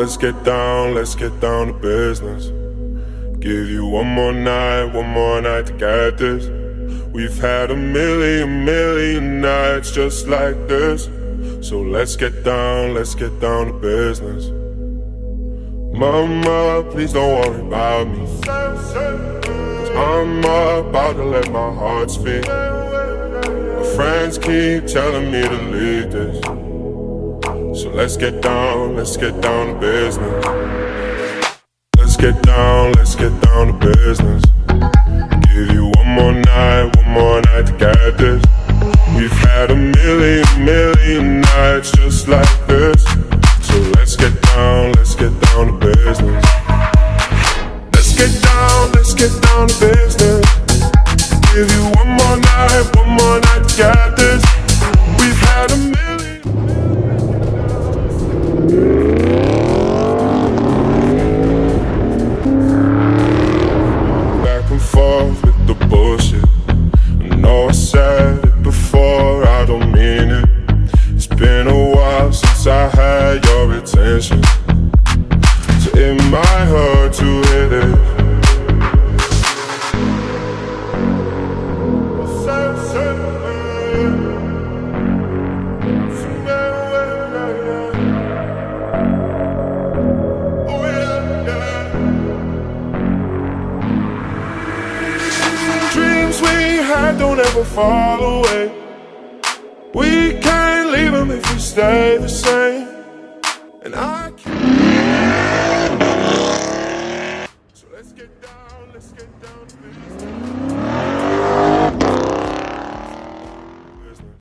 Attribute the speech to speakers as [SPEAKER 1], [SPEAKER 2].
[SPEAKER 1] let's get down to business. Give you one more night to get this. We've had a million nights just like this. So let's get down to business. Mama, please don't worry about me, 'cause I'm about to let my heart speak. My friends keep telling me to leave this. So let's get down to business. Let's get down to business. Give you one more night to get this. We've had a million nights just like this. So let's get down to business. Let's get down to business. Give you one more night to get this. We've had a million. Back and forth with the bullshit. I know I said it before, I don't mean it. It's been a while since I had your attention, so it might hurt to hit it. Dreams we had don't ever fall away. We can't leave them if we stay the same. And I can't. So let's get down to business.